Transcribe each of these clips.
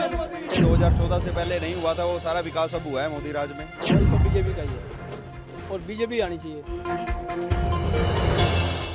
ये 2014 से पहले नहीं हुआ था, वो सारा विकास अब हुआ है मोदी राज में। तो बीजेपी का ही है और बीजेपी आनी चाहिए।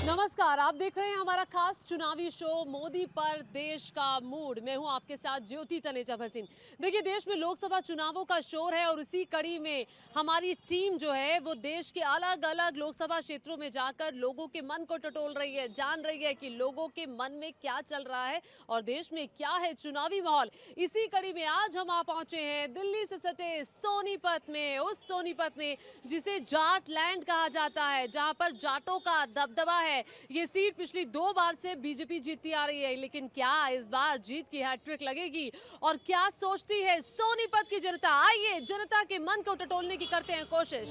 नमस्कार, आप देख रहे हैं हमारा खास चुनावी शो मोदी पर देश का मूड। मैं हूं आपके साथ ज्योति तनेजा भसीन। देखिए, देश में लोकसभा चुनावों का शोर है और इसी कड़ी में हमारी टीम जो है वो देश के अलग अलग लोकसभा क्षेत्रों में जाकर लोगों के मन को टटोल रही है, जान रही है कि लोगों के मन में क्या चल रहा है और देश में क्या है चुनावी माहौल। इसी कड़ी में आज हम आ पहुंचे हैं दिल्ली से सटे सोनीपत में, उस सोनीपत में जिसे जाट लैंड कहा जाता है, जहां पर जाटों का दबदबा है। ये सीट पिछली 2 बार से बीजेपी जीतती आ रही है, लेकिन क्या इस बार जीत की हैट्रिक लगेगी और क्या सोचती है सोनीपत की जनता? आइए जनता के मन को टटोलने की करते हैं कोशिश।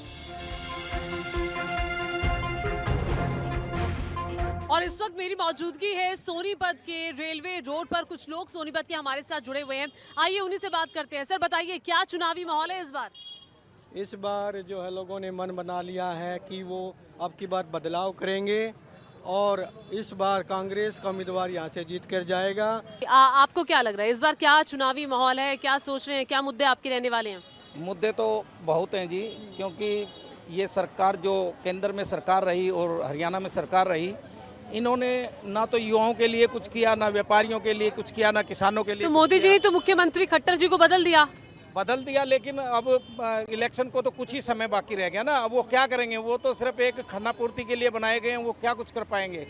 और इस वक्त मेरी मौजूदगी है सोनीपत के रेलवे रोड पर। कुछ लोग सोनीपत के हमारे साथ जुड़े हुए हैं, आइए उन्हीं से बात करते हैं। सर बताइए, क्या चुनावी माहौल है इस बार? इस बार जो है लोगों ने मन बना लिया है कि वो अब की बार बदलाव करेंगे और इस बार कांग्रेस का उम्मीदवार यहाँ से जीत कर जाएगा। आपको क्या लग रहा है इस बार क्या चुनावी माहौल है? क्या सोच रहे हैं, क्या मुद्दे आपके रहने वाले हैं? मुद्दे तो बहुत हैं जी, क्योंकि ये सरकार जो केंद्र में सरकार रही और हरियाणा में सरकार रही, इन्होंने ना तो युवाओं के लिए कुछ किया, ना व्यापारियों के लिए कुछ किया, ना किसानों के लिए। तो मोदी जी ने तो मुख्यमंत्री खट्टर जी को बदल दिया, लेकिन अब इलेक्शन को तो कुछ ही समय बाकी रह गया ना। अब वो क्या करेंगे? वो तो सिर्फ एक खाना पूर्ति के लिए बनाए गए हैं, वो क्या कुछ कर पाएंगे?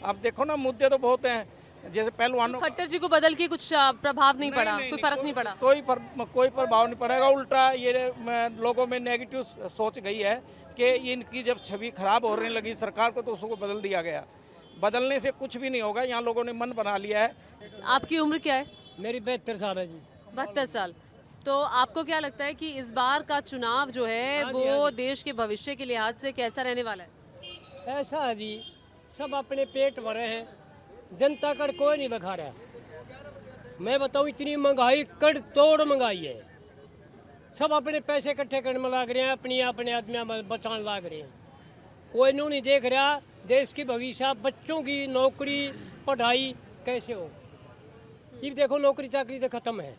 अब देखो ना, मुद्दे तो बहुत हैं। जैसे पहलवानों, खट्टर जी को बदल के कुछ प्रभाव नहीं पड़ा, कोई फर्क नहीं पड़ा, कोई प्रभाव नहीं पड़ेगा। उल्टा ये लोगों में नेगेटिव सोच गई है कि इनकी जब छवि खराब होने लगी सरकार को, तो उसको बदल दिया गया। बदलने से कुछ भी नहीं होगा, यहाँ लोगों ने मन बना लिया है। आपकी उम्र क्या है? मेरी 72 साल है जी। 72 साल। तो आपको क्या लगता है कि इस बार का चुनाव जो है वो देश के भविष्य के लिहाज से कैसा रहने वाला है? ऐसा है जी, सब अपने पेट भरे हैं, जनता कर कोई नहीं बखा रहा। मैं बताऊं, इतनी महंगाई कड़ तोड़ महंगाई है। सब अपने पैसे इकट्ठे करने में लग रहे हैं, अपने आदमियां बचाने लग रहे हैं। कोई नू नहीं देख रहा देश की भविष्य, बच्चों की नौकरी पढ़ाई कैसे हो। ये देखो, नौकरी चाकरी तो खत्म है।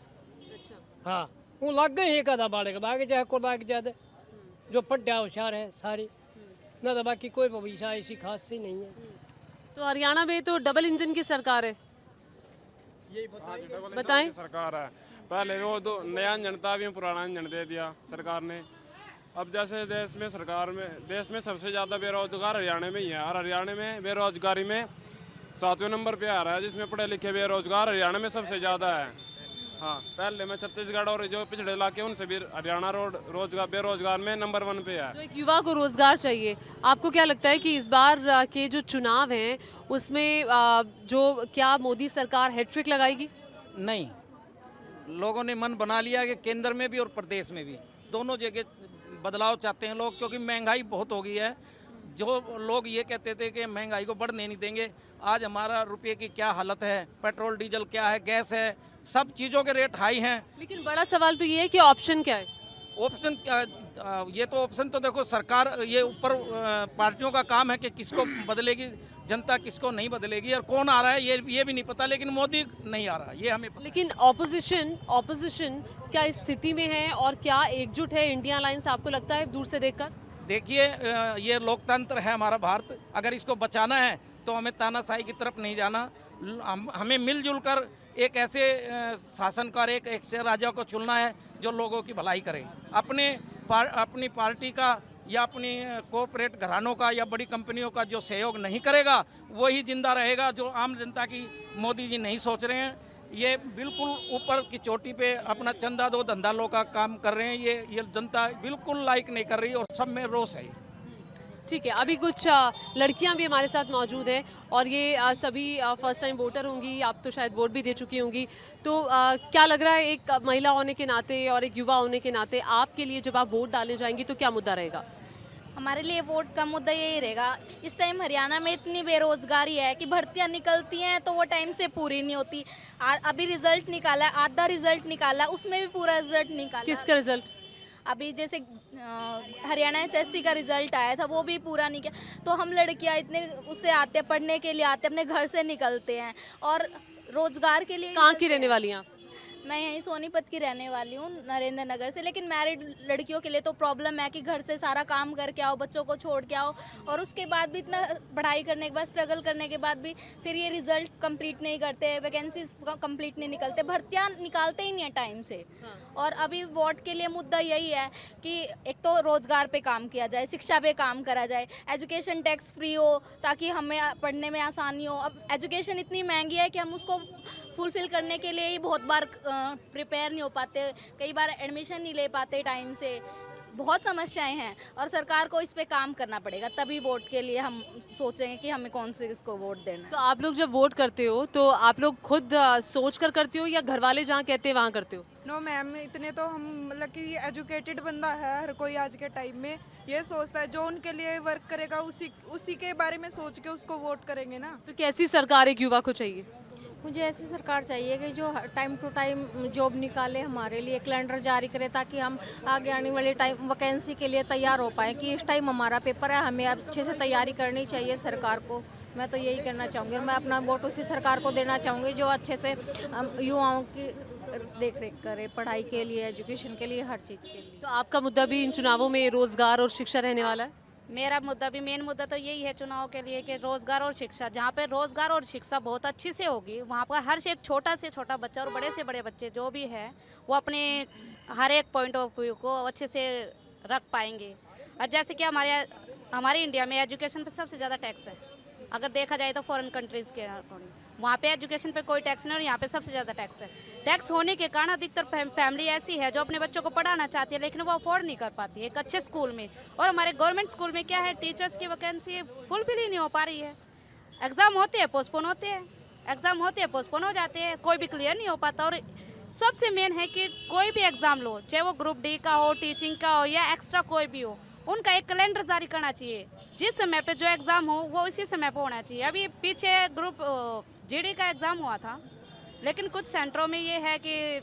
हाँ, वो लग गए एक आधा बालक लाग जाए को लाग जाए, जो पढ़ा होशियार है सारे ना, तो बाकी कोई भविष्य ऐसी खास सी नहीं है। तो हरियाणा में तो डबल इंजन की सरकार है, बताएं। सरकार है, पहले वो दो नया इंजन था, अभी पुराना इंजन दे दिया सरकार ने। अब जैसे देश में सबसे ज़्यादा बेरोजगार हरियाणा में ही है, और हरियाणा में बेरोजगारी में 7वें नंबर पे आ रहा है, जिसमें पढ़े लिखे बेरोजगार हरियाणा में सबसे ज़्यादा है। हाँ, पहले में छत्तीसगढ़ और जो पिछड़े इलाके उनसे भी हरियाणा बेरोजगार में नंबर 1 पे है। तो एक युवा को रोजगार चाहिए। आपको क्या लगता है कि इस बार के जो चुनाव हैं उसमें जो क्या मोदी सरकार हैट्रिक लगाएगी? नहीं, लोगों ने मन बना लिया कि केंद्र में भी और प्रदेश में भी दोनों जगह बदलाव चाहते हैं लोग, क्योंकि महंगाई बहुत हो गई है। जो लोग ये कहते थे कि महंगाई को बढ़ने नहीं देंगे, आज हमारा रुपये की क्या हालत है, पेट्रोल डीजल क्या है, गैस है, सब चीज़ों के रेट हाई हैं। लेकिन बड़ा सवाल तो ये है कि ऑप्शन क्या है? ऑप्शन ये तो ऑप्शन तो देखो, सरकार ये ऊपर पार्टियों का काम है कि किसको बदलेगी जनता, किसको नहीं बदलेगी, और कौन आ रहा है ये भी नहीं पता। लेकिन मोदी नहीं आ रहा, ये हमें पता। लेकिन ऑपोजिशन क्या इस स्थिति में है और क्या एकजुट है इंडिया अलायंस, आपको लगता है दूर से देखकर? देखिए, ये लोकतंत्र है हमारा भारत, अगर इसको बचाना है तो हमें तानाशाही की तरफ नहीं जाना। हमें मिलजुल कर एक ऐसे शासनकार, एक ऐसे राजा को चुनना है जो लोगों की भलाई करे। अपनी पार्टी का या अपनी कॉर्पोरेट घरानों का या बड़ी कंपनियों का जो सहयोग नहीं करेगा, वही जिंदा रहेगा। जो आम जनता की मोदी जी नहीं सोच रहे हैं, ये बिल्कुल ऊपर की चोटी पे अपना चंदा दो धंधा लो का काम कर रहे हैं। ये जनता बिल्कुल लाइक नहीं कर रही और सब में रोष है। ठीक है, अभी कुछ लड़कियां भी हमारे साथ मौजूद हैं और ये सभी फर्स्ट टाइम वोटर होंगी, आप तो शायद वोट भी दे चुकी होंगी। तो क्या लग रहा है, एक महिला होने के नाते और एक युवा होने के नाते आपके लिए जब आप वोट डालने जाएंगी तो क्या मुद्दा रहेगा? हमारे लिए वोट का मुद्दा यही रहेगा। इस टाइम हरियाणा में इतनी बेरोजगारी है कि भर्तियां निकलती हैं तो वो टाइम से पूरी नहीं होती। अभी रिजल्ट निकाला है, आधा रिजल्ट निकाला, उसमें भी पूरा रिजल्ट निकाला। किसका रिजल्ट? अभी जैसे हरियाणा एसएससी का रिजल्ट आया था, वो भी पूरा नहीं किया। तो हम लड़कियां इतने उससे आते, पढ़ने के लिए आते, अपने घर से निकलते हैं और रोजगार के लिए। कहाँ की रहने वाली हैं आप? मैं यहीं सोनीपत की रहने वाली हूँ, नरेंद्र नगर से। लेकिन मैरिड लड़कियों के लिए तो प्रॉब्लम है कि घर से सारा काम करके आओ, बच्चों को छोड़ के आओ, और उसके बाद भी इतना पढ़ाई करने के बाद, स्ट्रगल करने के बाद भी फिर ये रिजल्ट कंप्लीट नहीं करते, वैकेंसीज कंप्लीट नहीं निकलते, भर्तियाँ निकालते ही नहीं है टाइम से। और अभी वोट के लिए मुद्दा यही है कि एक तो रोजगार पे काम किया जाए, शिक्षा पे काम करा जाए, एजुकेशन टैक्स फ्री हो ताकि हमें पढ़ने में आसानी हो। अब एजुकेशन इतनी महंगी है कि हम उसको फुलफिल करने के लिए ही बहुत बार प्रिपेयर नहीं हो पाते, कई बार एडमिशन नहीं ले पाते टाइम से। बहुत समस्याएं हैं और सरकार को इस पे काम करना पड़ेगा, तभी वोट के लिए हम सोचेंगे कि हमें कौन से इसको वोट देना है। तो आप लोग जब वोट करते हो तो आप लोग खुद सोच कर करते हो या घर वाले जहाँ कहते हैं वहाँ करते हो? नो मैम, इतने तो हम मतलब कि एजुकेटेड बंदा है हर कोई आज के टाइम में, ये सोचता है जो उनके लिए वर्क करेगा उसी के बारे में सोच के उसको वोट करेंगे ना। तो कैसी सरकार एक युवा को चाहिए? मुझे ऐसी सरकार चाहिए कि जो टाइम टू टाइम जॉब निकाले, हमारे लिए कैलेंडर जारी करे ताकि हम आगे आने वाले टाइम वैकेंसी के लिए तैयार हो पाएँ। कि इस टाइम हमारा पेपर है, हमें अच्छे से तैयारी करनी चाहिए सरकार को। मैं तो यही कहना चाहूँगी और मैं अपना वोट उसी सरकार को देना चाहूँगी जो अच्छे से युवाओं की देख रेख करे, पढ़ाई के लिए, एजुकेशन के लिए, हर चीज़ के लिए। तो आपका मुद्दा भी इन चुनावों में रोजगार और शिक्षा रहने वाला है? मेरा मुद्दा भी, मेन मुद्दा तो यही है चुनाव के लिए कि रोज़गार और शिक्षा। जहाँ पे रोज़गार और शिक्षा बहुत अच्छी से होगी, वहाँ पर हर एक छोटा से छोटा बच्चा और बड़े से बड़े बच्चे जो भी है वो अपने हर एक पॉइंट ऑफ व्यू को अच्छे से रख पाएंगे। और जैसे कि हमारे इंडिया में एजुकेशन पे सबसे ज़्यादा टैक्स है, अगर देखा जाए तो फॉरेन कंट्रीज़ के अकॉर्डिंग। वहाँ पे एजुकेशन पे कोई टैक्स नहीं और यहाँ पे सबसे ज़्यादा टैक्स है। टैक्स होने के कारण अधिकतर फैमिली ऐसी है जो अपने बच्चों को पढ़ाना चाहती है लेकिन वो अफोर्ड नहीं कर पाती है एक अच्छे स्कूल में। और हमारे गवर्नमेंट स्कूल में क्या है, टीचर्स की वैकेंसी फुलफिल ही नहीं हो पा रही है। एग्ज़ाम होते हैं, पोस्टपोन होते हैं, एग्ज़ाम होते हैं, पोस्टपोन हो जाते हैं, कोई भी क्लियर नहीं हो पाता। और सबसे मेन है कि कोई भी एग्ज़ाम लो, चाहे वो ग्रुप डी का हो, टीचिंग का हो या एक्स्ट्रा कोई भी हो, उनका एक कैलेंडर जारी करना चाहिए। जिस समय पे जो एग्ज़ाम हो वो उसी समय पे होना चाहिए। अभी पीछे ग्रुप जीडी का एग्ज़ाम हुआ था लेकिन कुछ सेंटरों में ये है कि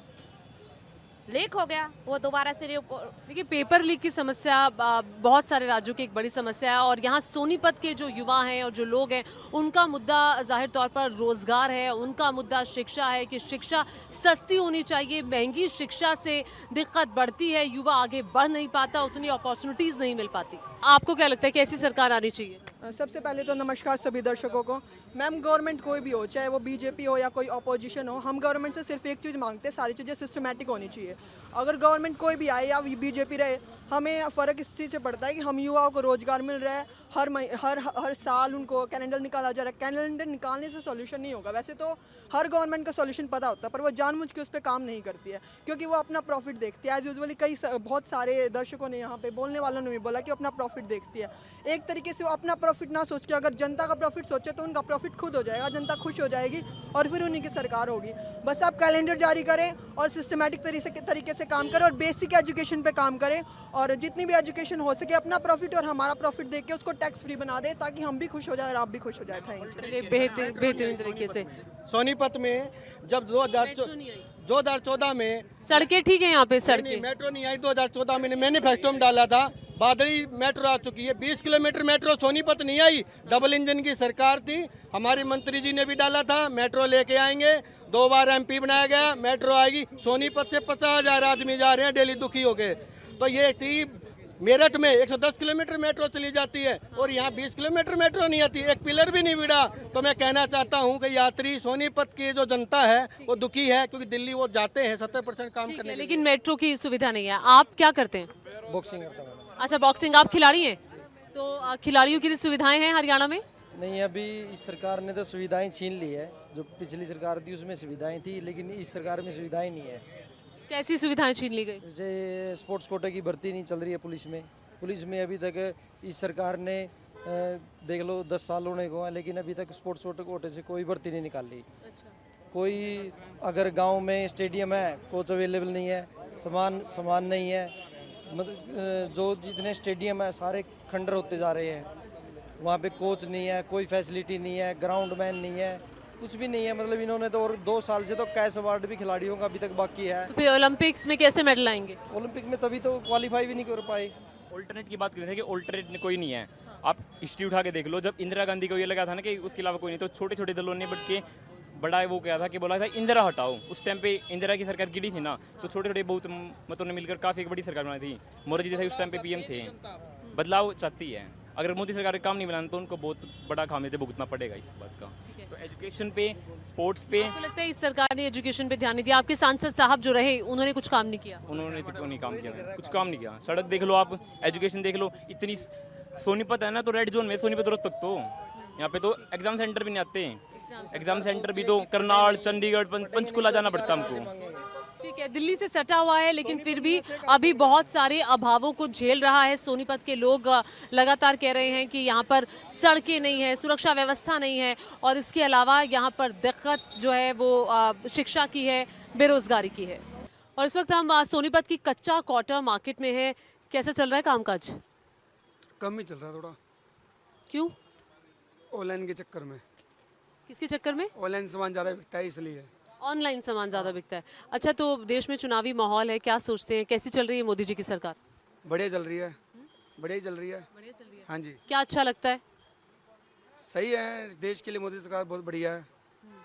लीक हो गया, वो दोबारा से देखिए, पेपर लीक की समस्या बहुत सारे राज्यों की एक बड़ी समस्या है और यहाँ सोनीपत के जो युवा हैं और जो लोग हैं उनका मुद्दा जाहिर तौर पर रोजगार है, उनका मुद्दा शिक्षा है कि शिक्षा सस्ती होनी चाहिए। महंगी शिक्षा से दिक्कत बढ़ती है, युवा आगे बढ़ नहीं पाता, उतनी अपॉर्चुनिटीज़ नहीं मिल पाती। आपको क्या लगता है कैसी सरकार आनी चाहिए? सबसे पहले तो नमस्कार सभी दर्शकों को। मैम, गवर्नमेंट कोई भी हो, चाहे वो बीजेपी हो या कोई अपोजिशन हो, हम गवर्नमेंट से सिर्फ एक चीज़ मांगते हैं, सारी चीज़ें सिस्टमेटिक होनी चाहिए। अगर गवर्नमेंट कोई भी आए या बीजेपी रहे, हमें फ़र्क इस चीज़ से पड़ता है कि हम युवाओं को रोज़गार मिल रहा है, हर साल उनको कैलेंडर निकाला जा रहा है। कैलेंडर निकालने से सॉल्यूशन नहीं होगा। वैसे तो हर गवर्नमेंट का सॉल्यूशन पता होता है पर वो जानबूझ के उस पर काम नहीं करती है क्योंकि वो अपना प्रॉफिट देखती है। एज यूजुअली बहुत सारे दर्शकों ने, यहाँ पे बोलने वालों ने भी बोला कि अपना प्रॉफिट देखती है। एक तरीके से वो अपना प्रॉफिट ना सोच के अगर जनता का प्रॉफिट सोचे तो उनका प्रॉफिट खुद हो जाएगा, जनता खुश हो जाएगी और फिर उन्हीं की सरकार होगी। बस आप कैलेंडर जारी करें और सिस्टमेटिक तरीके से काम करें और बेसिक एजुकेशन पे काम करें और जितनी भी एजुकेशन हो सके अपना प्रॉफिट और हमारा प्रॉफिट देख के उसको टैक्स फ्री बना दे ताकि हम भी खुश हो जाए और आप भी खुश हो जाए। Thank you. बेहतरीन तरीके से। सोनीपत में जब 2014 में सड़कें ठीक है, यहाँ पे सड़कें मेट्रो नहीं आई, 2014 में मैनिफेस्टो में डाला था, बादली मेट्रो आ चुकी है। 20 किलोमीटर मेट्रो सोनीपत नहीं आई, डबल इंजन की सरकार थी, हमारे मंत्री जी ने भी डाला था मेट्रो लेके आएंगे। 2 बार MP बनाया गया, मेट्रो आएगी। सोनीपत से 50,000 आदमी जा रहे हैं डेली दुखी हो गए। तो ये थी मेरठ में 110 किलोमीटर मेट्रो चली जाती है और यहाँ 20 किलोमीटर मेट्रो नहीं आती, एक पिलर भी नहीं बिड़ा। तो मैं कहना चाहता हूँ कि यात्री सोनीपत की जो जनता है वो दुखी है क्योंकि दिल्ली वो जाते हैं 70% काम करने, लेकिन मेट्रो की सुविधा नहीं है। आप क्या करते हैं? बॉक्सिंग करता हूँ। अच्छा, बॉक्सिंग, आप खिलाड़ी हैं? तो खिलाड़ियों की सुविधाएं हैं हरियाणा में? नहीं, अभी इस सरकार ने तो सुविधाएं छीन ली है। जो पिछली सरकार थी उसमें सुविधाएं थी लेकिन इस सरकार में सुविधाएं नहीं है। कैसी सुविधाएं छीन ली गई? जैसे स्पोर्ट्स कोटे की भर्ती नहीं चल रही है पुलिस में अभी तक इस सरकार ने देख लो 10 साल होने को है लेकिन अभी तक स्पोर्ट्स कोटे से कोई भर्ती नहीं निकाल ली। अच्छा। कोई अगर गांव में स्टेडियम है, कोच अवेलेबल नहीं है, सामान नहीं है, मतलब जो जितने स्टेडियम है सारे खंडर होते जा रहे हैं। वहाँ पे कोच नहीं है, कोई फैसिलिटी नहीं है, ग्राउंड मैन नहीं है, कुछ भी नहीं है। मतलब इन्होंने तो और 2 साल से तो कैश अवार्ड भी खिलाड़ियों का अभी तक बाकी है। तो फिर ओलंपिक्स में कैसे मेडल आएंगे? ओलंपिक में तभी तो क्वालिफाई भी नहीं कर पाए। ऑल्टरनेट की बात कर रहे थे कि ऑल्टरनेट कोई नहीं है। आप हिस्ट्री उठा के देख लो, जब इंदिरा गांधी को ये लगा था ना कि उसके अलावा कोई नहीं, तो छोटे छोटे दलों ने बढ़ के बड़ा वो क्या था कि बोला था इंदिरा हटाओ। उस टाइम पे इंदिरा की सरकार गिरी थी ना, तो छोटे छोटे बहुत मतों ने मिलकर काफ़ी एक बड़ी सरकार बनाई थी। मोदी जी जैसे उस टाइम पे पीएम थे। बदलाव चाहती है। अगर मोदी सरकार काम नहीं बनाना तो उनको बहुत बड़ा खामियाजा भुगतना पड़ेगा इस बात का। तो एजुकेशन पे, स्पोर्ट्स पे आपको लगता है इस सरकार ने एजुकेशन पे ध्यान नहीं दिया? आपके सांसद साहब जो रहे उन्होंने कुछ काम नहीं किया? उन्होंने तो नहीं काम किया, कुछ काम नहीं किया। सड़क देख लो आप, एजुकेशन देख लो। इतनी सोनीपत है ना, तो रेड जोन में सोनीपत रोड तक तो यहाँ पे तो एग्जाम सेंटर भी नहीं आते। एग्जाम सेंटर भी तो करनाल, चंडीगढ़, पंचकुला जाना पड़ता हमको। ठीक है, दिल्ली से सटा हुआ है, लेकिन फिर भी अभी बहुत सारे अभावों को झेल रहा है सोनीपत के लोग। लगातार कह रहे हैं कि यहाँ पर सड़कें नहीं है, सुरक्षा व्यवस्था नहीं है, और इसके अलावा यहाँ पर दिक्कत जो है वो शिक्षा की है, बेरोजगारी की है। और इस वक्त हम सोनीपत की कच्चा क्वार्टर मार्केट में है। कैसा चल रहा है कामकाज? कम ही चल रहा है थोड़ा। क्यों? ऑनलाइन के चक्कर में। किसके चक्कर में? ऑनलाइन सामान ज़्यादा बिकता है इसलिए। ऑनलाइन सामान ज़्यादा बिकता है। अच्छा, तो देश में चुनावी माहौल है, क्या सोचते हैं, कैसी चल रही है मोदी जी की सरकार? बढ़िया चल रही है, बढ़िया ही चल रही है। बढ़िया चल रही है। हाँ जी, क्या अच्छा लगता है? सही है। देश के लिए मोदी सरकार बहुत बढ़िया है,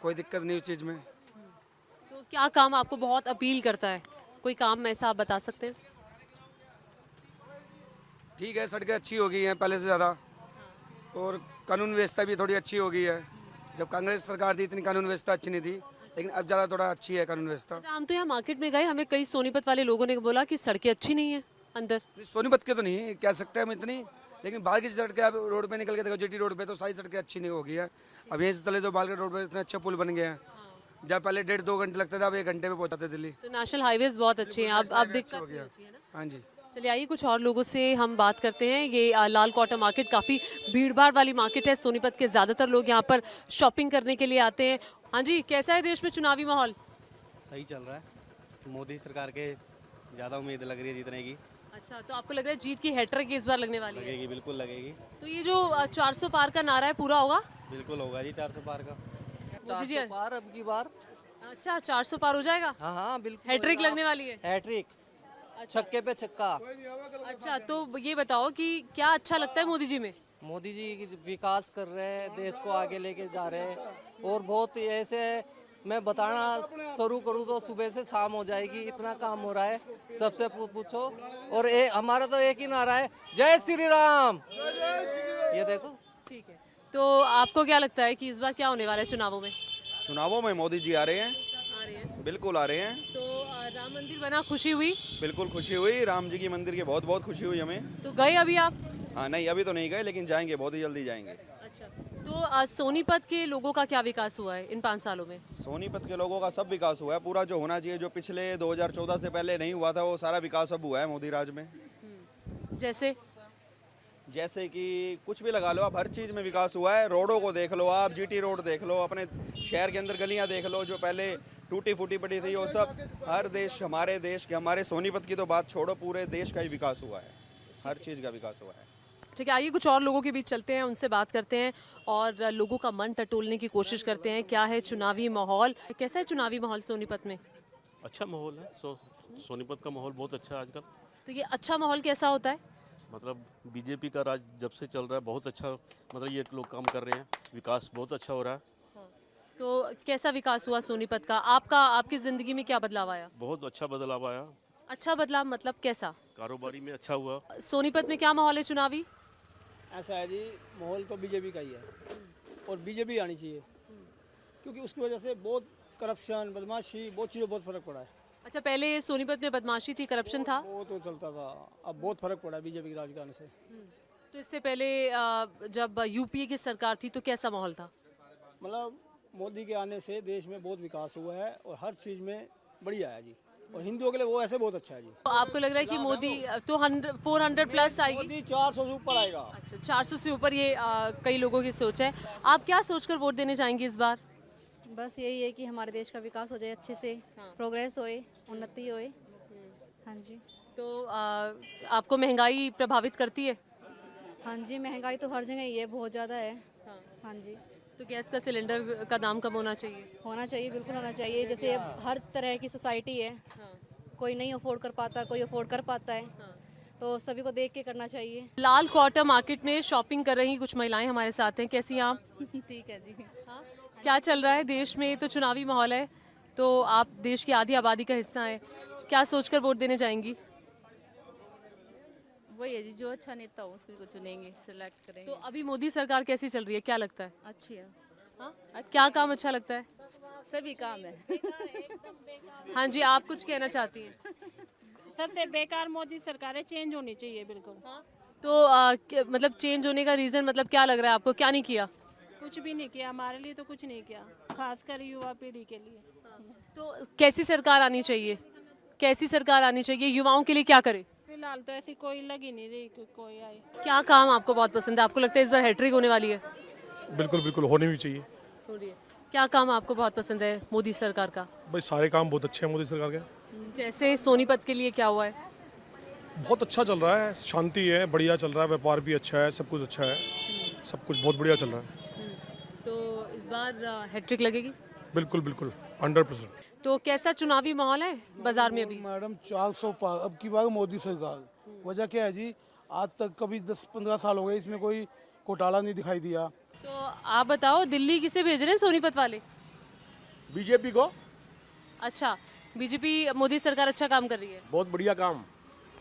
कोई दिक्कत नहीं उस चीज़ में। तो क्या काम आपको बहुत अपील करता है? कोई काम ऐसा आप बता सकते हैं? ठीक है, सड़कें अच्छी हो गई हैं पहले से ज़्यादा, और कानून व्यवस्था भी थोड़ी अच्छी हो गई है। जब कांग्रेस सरकार थी इतनी कानून व्यवस्था अच्छी नहीं थी, लेकिन अब ज़्यादा थोड़ा अच्छी है कानून व्यवस्था। अच्छा, हम तो यहाँ मार्केट में गए, हमें कई सोनीपत वाले लोगों ने बोला कि सड़कें अच्छी नहीं है अंदर। सोनीपत के तो नहीं कह सकते हम इतनी, लेकिन बाहर की सड़कें आप रोड पे निकल के देखो, जीटी रोड पे तो सारी सड़कें अच्छी नहीं हो गई है। अब यहीं से चले तो बालगढ़ रोड पे इतने अच्छे पुल बन गए हैं, जब पहले 1.5-2 घंटे लगते थे, अब 1 घंटे में पहुंचाते दिल्ली। तो नेशनल हाईवेज बहुत अच्छे हैं, अब दिक्कत नहीं होती है ना? हाँ जी। चलिए आइए कुछ और लोगों से हम बात करते हैं। ये लाल क्वार्टर मार्केट काफ़ी भीड़भाड़ वाली मार्केट है। सोनीपत के ज़्यादातर लोग यहाँ पर शॉपिंग करने के लिए आते हैं। हाँ जी, कैसा है देश में चुनावी माहौल? सही चल रहा है। मोदी सरकार के ज़्यादा उम्मीद लग रही है जीतने की। अच्छा, तो आपको लग रहा है जीत की हैट्रिक इस बार लगने वाली है? लगेगी, बिल्कुल लगेगी। तो ये जो 400 पार का नारा है पूरा होगा? बिल्कुल होगा जी, 400 पार का। 400 पार अब की बार। अच्छा, 400 पार हो जाएगा? हाँ हाँ बिल्कुल। हैट्रिक लगने वाली है? हैट्रिक, छक्के पे छक्का। अच्छा, तो ये बताओ कि क्या अच्छा लगता है मोदी जी में? मोदी जी विकास कर रहे हैं, देश को आगे लेके जा रहे हैं, और बहुत ऐसे मैं बताना शुरू करूँ तो सुबह से शाम हो जाएगी, इतना काम हो रहा है। सबसे पूछो, और हमारा तो एक ही नारा है, जय श्री राम। ये देखो। ठीक है, तो आपको क्या लगता है कि इस बार क्या होने वाला है चुनावों में? चुनावों में मोदी जी आ रहे हैं, आ रहे हैं। बिल्कुल आ रहे हैं। तो राम मंदिर बना, खुशी हुई? बिल्कुल खुशी हुई, राम जी की मंदिर की बहुत बहुत खुशी हुई हमें। तो गए अभी आप? हाँ नहीं, अभी तो नहीं गए, लेकिन जाएंगे, बहुत ही जल्दी जाएंगे। अच्छा, तो सोनीपत के लोगों का क्या विकास हुआ है इन 5 सालों में? सोनीपत के लोगों का सब विकास हुआ है, पूरा जो होना चाहिए, जो पिछले 2014 से पहले नहीं हुआ था, वो सारा विकास अब हुआ है मोदी राज में। जैसे कि कुछ भी लगा लो आप, हर चीज़ में विकास हुआ है। रोडों को देख लो आप, जीटी रोड देख लो, अपने शहर के अंदर गलियां देख लो जो पहले टूटी फूटी पड़ी थी, वो सब हर देश, हमारे देश के, हमारे सोनीपत की तो बात छोड़ो, पूरे देश का ही विकास हुआ है, हर चीज़ का विकास हुआ है। ठीक है, आइए कुछ और लोगों के बीच चलते हैं, उनसे बात करते हैं और लोगों का मन टटोलने की कोशिश करते हैं। क्या है चुनावी माहौल, कैसा है चुनावी माहौल सोनीपत में? अच्छा माहौल है, सोनीपत का माहौल बहुत अच्छा है आजकल। तो ये अच्छा माहौल कैसा होता है? मतलब बीजेपी का राज जब से चल रहा है, बहुत अच्छा, मतलब ये लोग काम कर रहे हैं, विकास बहुत अच्छा हो रहा है। तो कैसा विकास हुआ सोनीपत का? आपकी ज़िंदगी में क्या बदलाव आया? बहुत अच्छा बदलाव आया। अच्छा बदलाव मतलब कैसा? कारोबारी में अच्छा हुआ। सोनीपत में क्या माहौल है चुनावी? ऐसा है जी, माहौल तो बीजेपी का ही है, और बीजेपी आनी चाहिए, क्योंकि उसकी वजह से बहुत करप्शन, बदमाशी, बहुत चीज़ों बहुत फ़र्क पड़ा है। अच्छा, पहले सोनीपत में बदमाशी थी, करप्शन था? वो तो चलता था, अब बहुत फ़र्क पड़ा है बीजेपी के राज के आने से। तो इससे पहले जब यूपीए की सरकार थी तो कैसा माहौल था? मतलब मोदी के आने से देश में बहुत विकास हुआ है, और हर चीज़ में बढ़िया है जी, और हिंदुओं के लिए वो ऐसे बहुत अच्छा है जी। तो आपको लग रहा है कि मोदी तो 400 प्लस आएगी? मोदी 400 से ऊपर आएगा। अच्छा, 400 से ऊपर, ये कई लोगों की सोच है। आप क्या सोचकर वोट देने जाएंगे इस बार? बस यही है कि हमारे देश का विकास हो जाए अच्छे से, प्रोग्रेस होए, उन्नति होए। हाँ जी। तो आपको महंगाई प्रभावित करती है? हाँ जी, महंगाई तो हर जगह ही है, बहुत ज़्यादा है। हाँ जी। तो गैस का सिलेंडर का दाम कम होना चाहिए? होना चाहिए, बिल्कुल होना चाहिए। जैसे अब हर तरह की सोसाइटी है, कोई नहीं अफोर्ड कर पाता, कोई अफोर्ड कर पाता है, तो सभी को देख के करना चाहिए। लाल क्वार्टर मार्केट में शॉपिंग कर रही कुछ महिलाएं हमारे साथ हैं। कैसी हैं आप? ठीक है जी। हाँ? क्या चल रहा है देश में? तो चुनावी माहौल है, तो आप देश की आधी आबादी का हिस्सा हैं, क्या सोचकर वोट देने जाएंगी? वही है जी, जो अच्छा नेता हो उसको को चुनेंगे, सिलेक्ट करेंगे। तो अभी मोदी सरकार कैसी चल रही है, क्या लगता है? अच्छी है। हाँ? क्या काम अच्छा लगता है? सभी काम है। हाँ जी, आप कुछ कहना चाहती हैं? सबसे बेकार मोदी सरकार है, चेंज होनी चाहिए बिल्कुल। तो मतलब चेंज होने का रीजन मतलब क्या लग रहा है आपको, क्या नहीं किया? कुछ भी नहीं किया हमारे लिए, तो कुछ नहीं किया, खासकर युवा पीढ़ी के लिए। तो कैसी सरकार आनी चाहिए, कैसी सरकार आनी चाहिए, युवाओं के लिए क्या करे? फिलहाल तो ऐसी कोई लगी नहीं रही कि कोई आए। क्या काम आपको बहुत पसंद है, आपको लगता है इस बार हैट्रिक होने वाली है? बिल्कुल बिल्कुल होनी भी चाहिए। हो रही है। क्या काम आपको बहुत पसंद है मोदी सरकार का? भाई सारे काम बहुत अच्छे हैं मोदी सरकार के। जैसे सोनीपत के लिए क्या हुआ है? बहुत अच्छा चल रहा है, शांति है, बढ़िया चल रहा है, व्यापार भी अच्छा है, सब कुछ अच्छा है, सब कुछ बहुत बढ़िया चल रहा है। तो इस बार हैट्रिक लगेगी? बिल्कुल बिल्कुल 100%। तो कैसा चुनावी माहौल है बाजार में अभी? मैडम 400 पार अब की बार मोदी सरकार। वजह क्या है जी, आज तक कभी 10-15 साल हो गए इसमें कोई घोटाला नहीं दिखाई दिया। तो आप बताओ, दिल्ली किसे भेज रहे हैं सोनीपत वाले? बीजेपी को। अच्छा, बीजेपी मोदी सरकार अच्छा काम कर रही है? बहुत बढ़िया काम,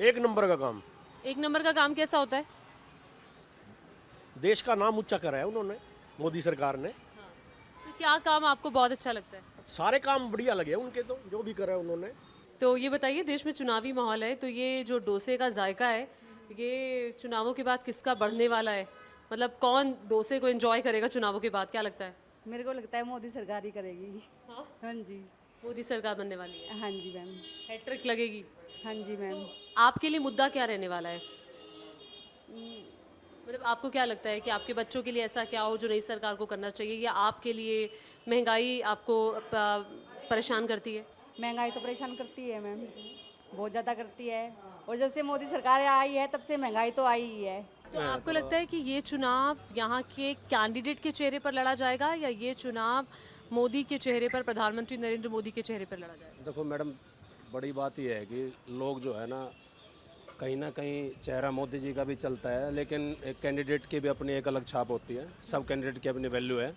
एक नंबर का काम। एक नंबर का काम कैसा होता है? देश का नाम ऊंचा करा है उन्होंने, मोदी सरकार ने। तो क्या काम आपको बहुत अच्छा लगता है? सारे काम बढ़िया लगे उनके, तो जो भी करा है उन्होंने। तो ये बताइए, देश में चुनावी माहौल है, तो ये जो डोसे का जायका है, ये चुनावों के बाद किसका बढ़ने वाला है? मतलब कौन डोसे को एंजॉय करेगा चुनावों के बाद, क्या लगता है? मेरे को लगता है मोदी सरकार ही करेगी। हाँ जी, मोदी सरकार बनने वाली है। हाँ जी मैम। हैट्रिक लगेगी? हाँ जी मैम। आपके लिए मुद्दा क्या रहने वाला है? मतलब आपको क्या लगता है कि आपके बच्चों के लिए ऐसा क्या हो जो नई सरकार को करना चाहिए, या आपके लिए महंगाई आपको परेशान करती है? महंगाई तो परेशान करती है मैम, बहुत ज़्यादा करती है, और जब से मोदी सरकार आई है तब से महंगाई तो आई ही है। तो आपको लगता है कि ये चुनाव यहाँ के कैंडिडेट के चेहरे पर लड़ा जाएगा, या ये चुनाव मोदी के चेहरे पर, प्रधानमंत्री नरेंद्र मोदी के चेहरे पर लड़ा जाएगा? देखो मैडम, बड़ी बात यह है कि लोग जो है ना कहीं चेहरा मोदी जी का भी चलता है, लेकिन एक कैंडिडेट की भी अपनी एक अलग छाप होती है, सब कैंडिडेट की अपनी वैल्यू है।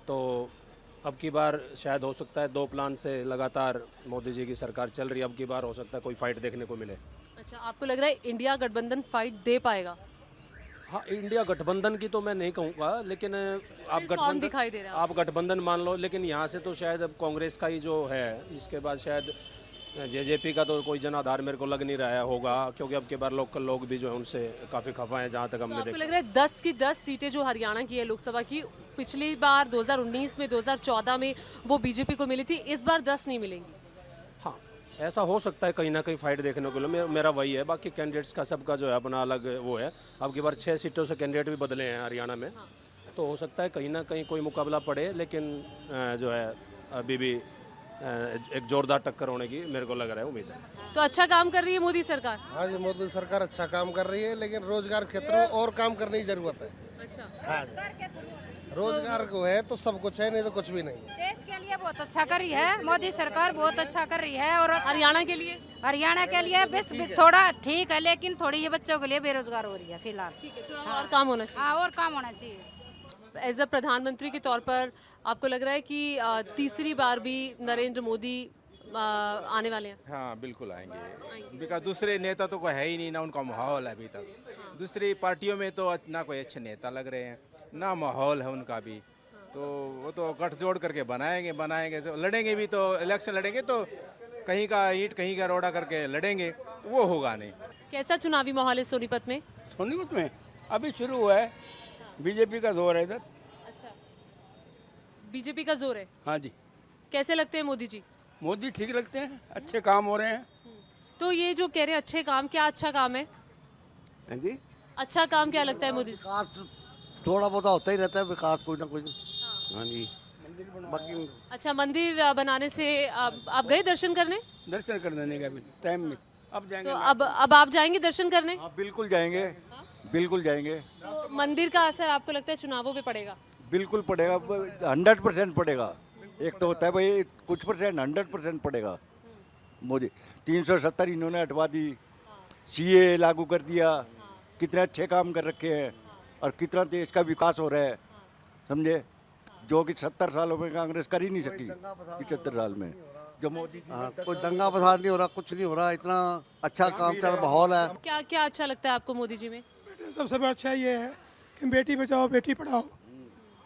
तो अब की बार शायद हो सकता है 2 प्लान से लगातार मोदी जी की सरकार चल रही है, अब की बार हो सकता है कोई फाइट देखने को मिले। अच्छा, आपको लग रहा है इंडिया गठबंधन फाइट दे पाएगा? हाँ, इंडिया गठबंधन की तो मैं नहीं कहूँगा, लेकिन आप कौन दिखाई दे रहा है? आप गठबंधन मान लो, लेकिन यहाँ से तो शायद अब कांग्रेस का ही जो है, इसके बाद शायद जेजेपी का तो कोई जनाधार मेरे को लग नहीं रहा है होगा, क्योंकि अब के बार लोकल लोग भी जो है उनसे काफ़ी खफा हैं जहाँ तक हमने आपको देखा। लग रहा है 10 की 10 सीटें जो हरियाणा की है लोकसभा की, पिछली बार 2019 में, 2014 में वो बीजेपी को मिली थी, इस बार 10 नहीं मिलेंगी? हाँ, ऐसा हो सकता है, कहीं ना कहीं फाइट देखने को मिले। मेरा वही है, बाकी कैंडिडेट्स का सबका जो है अपना अलग वो है। अब की बार 6 सीटों से कैंडिडेट भी बदले हैं हरियाणा में। हाँ। तो हो सकता है कहीं ना कहीं कोई मुकाबला पड़े, लेकिन जो है अभी भी एक जोरदार टक्कर होने की मेरे को लग रहा है, उम्मीद है। तो अच्छा काम कर रही है मोदी सरकार? हाँ जी, मोदी सरकार अच्छा काम कर रही है, लेकिन रोजगार क्षेत्रों और काम करने की जरूरत है। अच्छा, हाँ जी, रोजगार को है तो सब कुछ है, नहीं तो कुछ भी नहीं है। देश के लिए बहुत अच्छा कर रही है मोदी सरकार, बहुत अच्छा कर रही है। और हरियाणा के लिए? हरियाणा के लिए बस थोड़ा ठीक है, लेकिन थोड़ी ये बच्चों के लिए बेरोजगार हो रही है फिलहाल। ठीक है, थोड़ा और काम होना चाहिए। हाँ, और काम होना चाहिए। एज अ प्रधानमंत्री के तौर पर आपको लग रहा है कि तीसरी बार भी नरेंद्र मोदी आने वाले हैं? हाँ बिल्कुल आएंगे, बिकॉज दूसरे नेता तो कोई है ही नहीं, ना उनका माहौल है अभी तक। दूसरी पार्टियों में तो ना कोई अच्छे नेता लग रहे हैं, ना माहौल है उनका भी। तो वो तो गठजोड़ करके बनाएंगे तो लड़ेंगे भी, तो इलेक्शन लड़ेंगे तो कहीं का ईंट कहीं का रोड़ा करके लड़ेंगे, तो वो होगा नहीं। कैसा चुनावी माहौल है सोनीपत में? सोनीपत में अभी शुरू हुआ है, बीजेपी का जोर है इधर। अच्छा, बीजेपी का जोर है? हाँ जी। कैसे लगते हैं मोदी जी? मोदी ठीक लगते हैं, अच्छे काम हो रहे हैं। तो ये जो कह रहे हैं अच्छे काम, क्या अच्छा काम है? हाँ जी, अच्छा काम क्या लगता है मोदी? विकास थोड़ा बहुत होता ही रहता है, विकास कोई ना कोई। हाँ जी, बाकी अच्छा, मंदिर बनाने से आप गए दर्शन करने? दर्शन करने का भी टाइम में अब जाएंगे। तो अब आप जाएंगे दर्शन करने? हाँ बिल्कुल जाएंगे, बिल्कुल जाएंगे। तो मंदिर का असर आपको लगता है चुनावों पे पड़ेगा? बिल्कुल पड़ेगा, 100% पड़ेगा। एक तो होता है भाई कुछ परसेंट, 100% पड़ेगा। मोदी 370 इन्होंने हटवा दी, सीए लागू कर दिया, कितने अच्छे काम कर रखे हैं और कितना देश का विकास हो रहा है, समझे, जो कि 70 सालों में कांग्रेस कर ही नहीं सकी 75 साल में। जो मोदी जी कोई दंगा फसाद नहीं हो रहा, कुछ नहीं हो रहा, इतना अच्छा काम चल रहा, माहौल है। क्या क्या अच्छा लगता है आपको मोदी जी में? सबसे बड़ा अच्छा ये है कि बेटी बचाओ बेटी पढ़ाओ,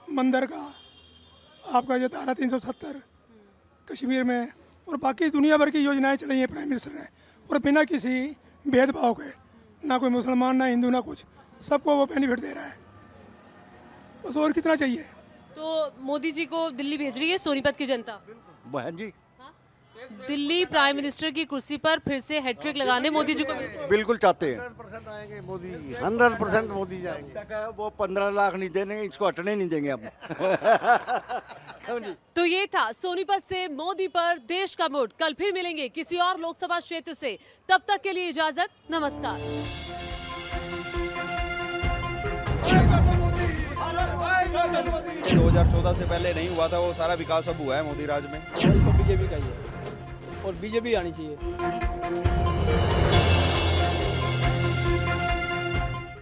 मंदिर का आपका जो धारा 370 कश्मीर में और बाकी दुनिया भर की योजनाएं चलाई हैं प्राइम मिनिस्टर ने, और बिना किसी भेदभाव के, ना कोई मुसलमान ना हिंदू ना कुछ, सबको वो बेनिफिट दे रहा है। बस और कितना चाहिए? तो मोदी जी को दिल्ली भेज रही है सोनीपत की जनता? बहन जी दिल्ली प्राइम मिनिस्टर की कुर्सी पर फिर से हैट्रिक लगाने मोदी जी को बिल्कुल चाहते हैं। 100% आएंगे मोदी, 100% मोदी जाएंगे। वो 15 लाख नहीं देंगे, इसको हटने नहीं देंगे हम। तो ये था सोनीपत से मोदी पर देश का मूड। कल फिर मिलेंगे किसी और लोकसभा क्षेत्र से, तब तक के लिए इजाजत, नमस्कार। 2014 से पहले नहीं हुआ था वो सारा विकास अब हुआ है मोदी राज में। बीजेपी का ही है और बीजेपी आनी चाहिए।